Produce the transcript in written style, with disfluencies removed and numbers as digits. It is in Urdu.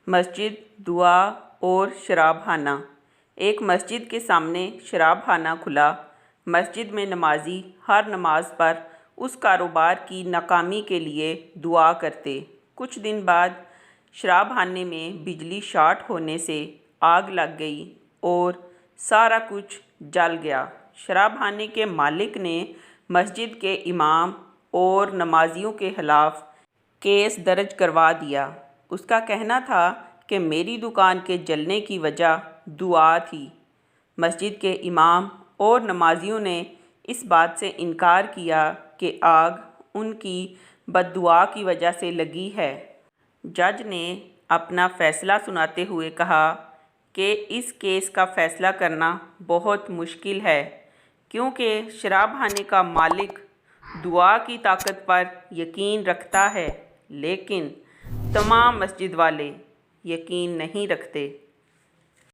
مسجد، دعا اور شراب خانہ۔ ایک مسجد کے سامنے شراب خانہ کھلا۔ مسجد میں نمازی ہر نماز پر اس کاروبار کی ناکامی کے لیے دعا کرتے۔ کچھ دن بعد شراب خانے میں بجلی شارٹ ہونے سے آگ لگ گئی اور سارا کچھ جل گیا۔ شراب خانے کے مالک نے مسجد کے امام اور نمازیوں کے خلاف کیس درج کروا دیا۔ اس کا کہنا تھا کہ میری دکان کے جلنے کی وجہ دعا تھی۔ مسجد کے امام اور نمازیوں نے اس بات سے انکار کیا کہ آگ ان کی بد دعا کی وجہ سے لگی ہے۔ جج نے اپنا فیصلہ سناتے ہوئے کہا کہ اس کیس کا فیصلہ کرنا بہت مشکل ہے، کیونکہ شراب خانے کا مالک دعا کی طاقت پر یقین رکھتا ہے، لیکن تمام مسجد والے یقین نہیں رکھتے۔